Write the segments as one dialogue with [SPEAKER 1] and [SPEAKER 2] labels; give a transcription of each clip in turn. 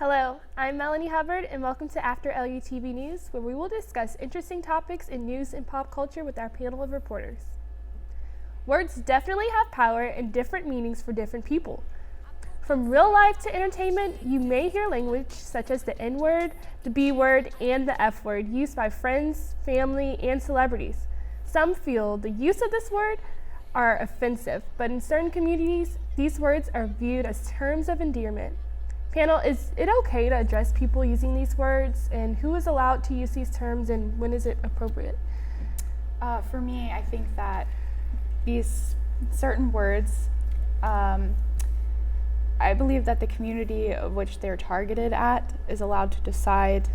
[SPEAKER 1] Hello, I'm Melanie Hubbard, and welcome to After LUTV News, where we will discuss interesting topics in news and pop culture with our panel of reporters. Words definitely have power and different meanings for different people. From real life to entertainment, you may hear language such as the N-word, the B-word, and the F-word used by friends, family, and celebrities. Some feel the use of this word are offensive, but in certain communities, these words are viewed as terms of endearment. Panel, is it okay to address people using these words, and who is allowed to use these terms, and when is it appropriate?
[SPEAKER 2] For me, I think that these certain words, I believe that the community of which they're targeted at is allowed to decide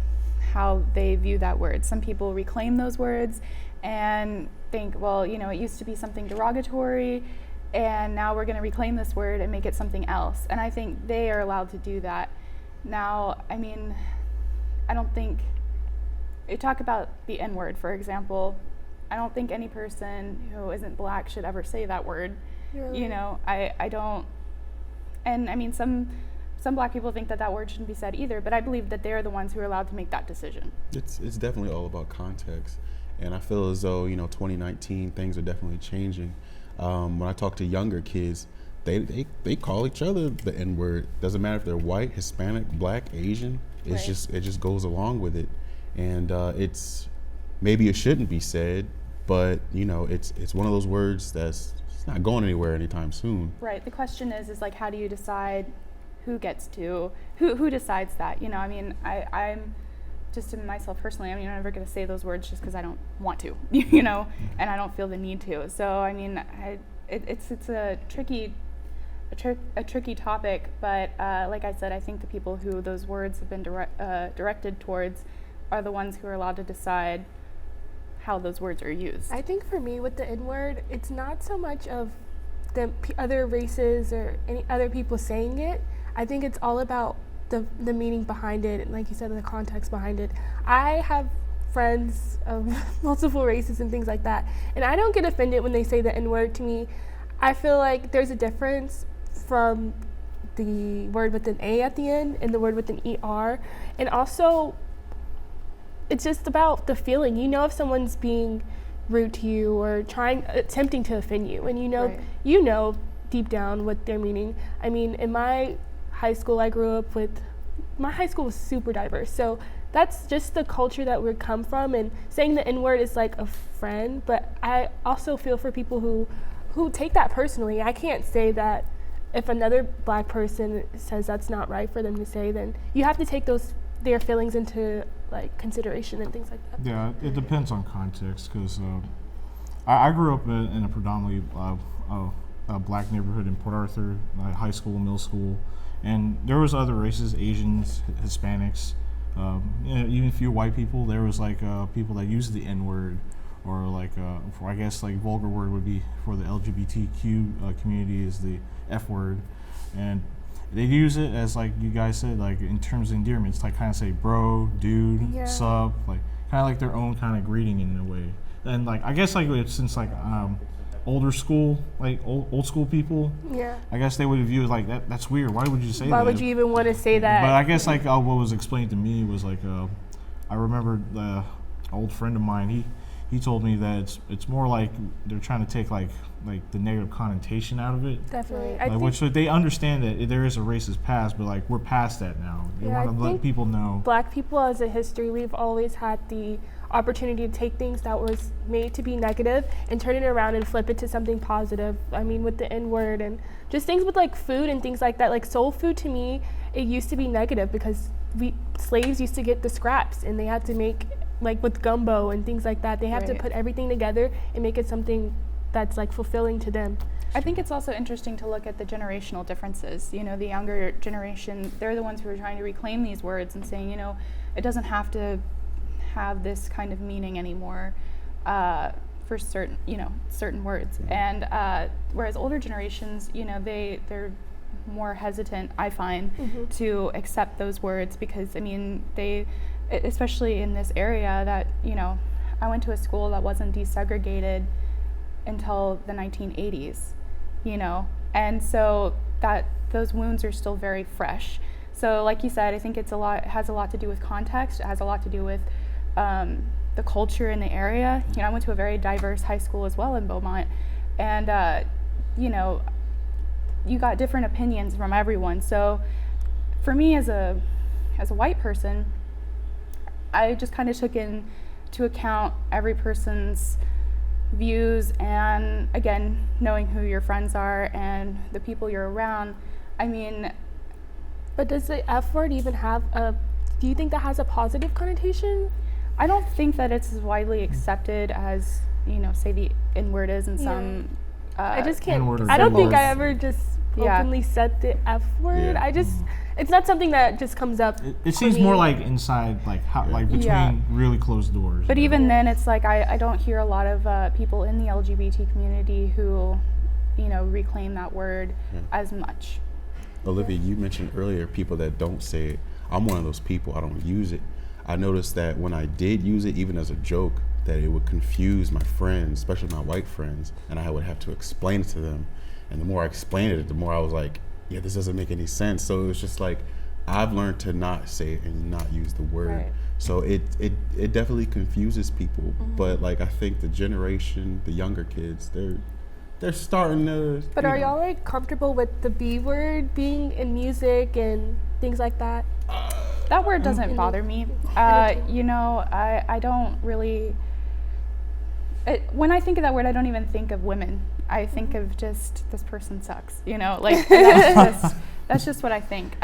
[SPEAKER 2] how they view that word. Some people reclaim those words and think, well, it used to be something derogatory, and now we're going to reclaim this word and make it something else. And I think they are allowed to do that. Now, I don't think, you talk about the N-word, for example, I don't think any person who isn't black should ever say that word.
[SPEAKER 1] Really?
[SPEAKER 2] I don't, and some black people think that word shouldn't be said either, but I believe that they're the ones who are allowed to make that decision.
[SPEAKER 3] It's definitely all about context. And I feel as though, 2019, things are definitely changing. When I talk to younger kids, they call each other the N-word. Doesn't matter if they're white, Hispanic, black, Asian. It just goes along with it. And it's maybe it shouldn't be said, but it's one of those words that's not going anywhere anytime soon.
[SPEAKER 2] Right. The question is like, how do you decide who decides that? I'm just to myself personally, I'm never going to say those words just because I don't want to, and I don't feel the need to. So it's a tricky topic, but like I said, I think the people who those words have been directed towards are the ones who are allowed to decide how those words are used.
[SPEAKER 1] I think for me with the N-word, it's not so much of the other races or any other people saying it. I think it's all about the meaning behind it, and like you said, the context behind it. I have friends of multiple races and things like that, and I don't get offended when they say the N-word to me. I feel like there's a difference from the word with an A at the end and the word with an ER, and also it's just about the feeling. If someone's being rude to you or attempting to offend you, and
[SPEAKER 2] Right.
[SPEAKER 1] Deep down what they're meaning. In my high school I grew up with, my high school was super diverse, so that's just the culture that we come from, and saying the N-word is like a friend, but I also feel for people who take that personally. I can't say that if another black person says that's not right for them to say, then you have to take their feelings into consideration and things like that.
[SPEAKER 4] Yeah, it depends on context, because I grew up in a predominantly black neighborhood in Port Arthur, high school, middle school, and there was other races, Asians, Hispanics, even a few white people. There was people that used the N-word, or I guess vulgar word would be for the LGBTQ community is the F-word, and they use it as you guys said, in terms of endearment. It's kind of say bro, dude,
[SPEAKER 1] Yeah.
[SPEAKER 4] sub, kind of their own kind of greeting in a way. And I guess since older school, old school people,
[SPEAKER 1] Yeah.
[SPEAKER 4] I guess they would view it like that's weird. Why would you say that?
[SPEAKER 1] Why would you even want to say that?
[SPEAKER 4] But I guess what was explained to me was I remember the old friend of mine. He told me that it's more like they're trying to take the negative connotation out of it.
[SPEAKER 1] Definitely.
[SPEAKER 4] Which they understand that there is a racist past, but we're past that now. They
[SPEAKER 1] Yeah,
[SPEAKER 4] want to
[SPEAKER 1] I
[SPEAKER 4] let
[SPEAKER 1] think
[SPEAKER 4] people know.
[SPEAKER 1] Black people as a history, we've always had the opportunity to take things that was made to be negative and turn it around and flip it to something positive. With the N-word and just things with food and things like that. Soul food, to me, it used to be negative because slaves used to get the scraps and they had to make, with gumbo and things like that, they have to
[SPEAKER 2] Right.
[SPEAKER 1] put everything together and make it something that's fulfilling to them.
[SPEAKER 2] I think it's also interesting to look at the generational differences. The younger generation, they're the ones who are trying to reclaim these words and saying, it doesn't have to have this kind of meaning anymore for certain words. And whereas older generations, they're more hesitant, I find, to accept those words because, they, especially in this area that, I went to a school that wasn't desegregated until the 1980s, and so that those wounds are still very fresh. So like you said, I think it has a lot to do with context. It has a lot to do with the culture in the area. You know, I went to a very diverse high school as well in Beaumont, and you know, you got different opinions from everyone. So for me as a white person, I just kind of took into account every person's views, and again, knowing who your friends are and the people you're around. I mean,
[SPEAKER 1] But does the F word even have do you think that has a positive connotation?
[SPEAKER 2] I don't think that it's as widely accepted as, you know, say the N-word is in some.
[SPEAKER 1] I just can't.
[SPEAKER 4] N-word or
[SPEAKER 1] I don't think
[SPEAKER 4] symbols.
[SPEAKER 1] I ever just
[SPEAKER 2] Yeah.
[SPEAKER 1] openly said the F word.
[SPEAKER 3] Yeah.
[SPEAKER 1] I just, it's not something that just comes up.
[SPEAKER 4] It
[SPEAKER 1] for
[SPEAKER 4] seems
[SPEAKER 1] me.
[SPEAKER 4] more like inside, like how, like between
[SPEAKER 2] Yeah.
[SPEAKER 4] really closed doors.
[SPEAKER 2] But
[SPEAKER 4] you know?
[SPEAKER 2] even then, it's like I don't hear a lot of people in the LGBT community who, you know, reclaim that word as much.
[SPEAKER 3] Olivia, you mentioned earlier people that don't say it. I'm one of those people. I don't use it. I noticed that when I did use it, even as a joke, that it would confuse my friends, especially my white friends, and I would have to explain it to them. And the more I explained it, the more I was like, yeah, this doesn't make any sense. So it was just like, I've learned to not say it and not use the word.
[SPEAKER 2] Right.
[SPEAKER 3] So it definitely confuses people. But like, I think the generation, the younger kids, they're starting to.
[SPEAKER 1] But
[SPEAKER 3] you
[SPEAKER 1] are
[SPEAKER 3] know,
[SPEAKER 1] y'all like comfortable with the B word being in music and things like that?
[SPEAKER 2] That word doesn't bother me. You know, I don't really. When I think of that word, I don't even think of women. I think of just this person sucks. You know, like that's just what I think.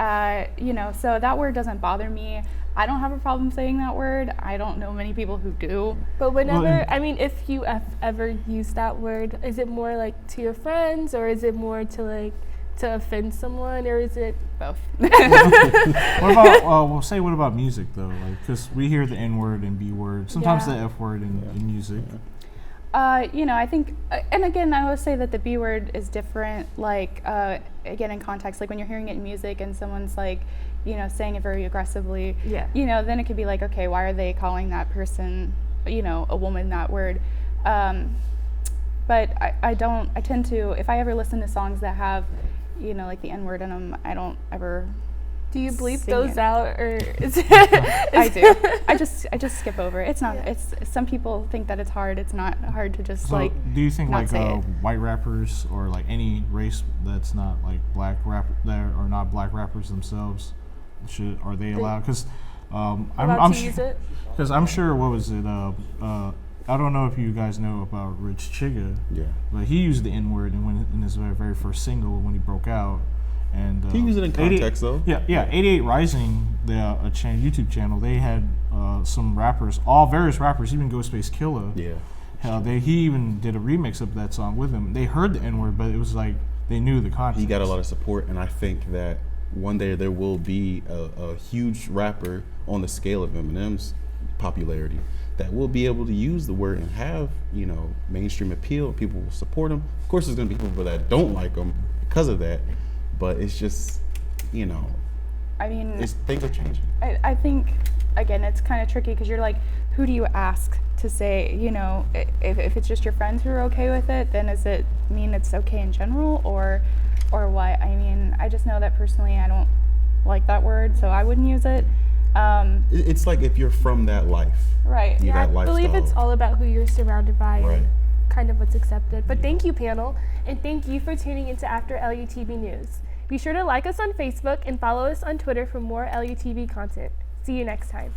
[SPEAKER 2] You know, so that word doesn't bother me. I don't have a problem saying that word. I don't know many people who do.
[SPEAKER 1] But whenever,
[SPEAKER 4] Well,
[SPEAKER 1] I mean, if you ever use that word, is it more like to your friends, or is it more to like to offend someone, or is it
[SPEAKER 2] Both.
[SPEAKER 4] What about what about music though? Like, because we hear the N word and B word, sometimes
[SPEAKER 1] Yeah.
[SPEAKER 4] the F word in music.
[SPEAKER 2] You know, I think, and again, I will say that the B word is different, like, again, in context, like when you're hearing it in music and someone's like, you know, saying it very aggressively,
[SPEAKER 1] Yeah.
[SPEAKER 2] you know, then it could be like, okay, why are they calling that person, you know, a woman that word? But I tend to, if I ever listen to songs that have, you know, like the N word in them, I don't ever.
[SPEAKER 1] do you bleep
[SPEAKER 2] Sing
[SPEAKER 1] those
[SPEAKER 2] it.
[SPEAKER 1] out, or is
[SPEAKER 2] I do. I just skip over it. It's not.
[SPEAKER 1] Yeah.
[SPEAKER 2] It's some people think that it's hard. It's not hard to just
[SPEAKER 4] So
[SPEAKER 2] like.
[SPEAKER 4] do you think
[SPEAKER 2] not
[SPEAKER 4] like
[SPEAKER 2] say it.
[SPEAKER 4] white rappers or like any race that's not like black rap that are not black rappers themselves are they allowed? Because
[SPEAKER 1] allowed to use it?
[SPEAKER 4] Because I'm sure, what was it? I don't know if you guys know about Rich Chigga,
[SPEAKER 3] Yeah.
[SPEAKER 4] but he used the N word in his very first single when he broke out. And
[SPEAKER 3] He used it in
[SPEAKER 4] 88
[SPEAKER 3] context, though.
[SPEAKER 4] Yeah, 88 Rising, the YouTube channel, they had some rappers, various rappers, even Ghostface Killah.
[SPEAKER 3] Yeah.
[SPEAKER 4] He even did a remix of that song with him. They heard the N word, but it was like they knew the context.
[SPEAKER 3] He got a lot of support, and I think that one day there will be a huge rapper on the scale of Eminem's popularity that will be able to use the word and have, you know, mainstream appeal. People will support him. Of course, there's going to be people that don't like him because of that, but it's just, you know,
[SPEAKER 2] I mean,
[SPEAKER 3] things are changing.
[SPEAKER 2] I think, again, it's kind of tricky because you're like, who do you ask to say, you know, if it's just your friends who are okay with it, then does it mean it's okay in general, or what? I mean, I just know that personally I don't like that word, so I wouldn't use it.
[SPEAKER 3] It's like if you're from that life.
[SPEAKER 2] Right.
[SPEAKER 3] Yeah,
[SPEAKER 1] I
[SPEAKER 3] that
[SPEAKER 1] believe it's
[SPEAKER 3] lifestyle.
[SPEAKER 1] all about who you're surrounded by
[SPEAKER 3] Right.
[SPEAKER 1] and kind of what's accepted. But thank you, panel, and thank you for tuning into After LUTV News. Be sure to like us on Facebook and follow us on Twitter for more LUTV content. See you next time.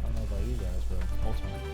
[SPEAKER 4] I don't know about you guys, but ultimately.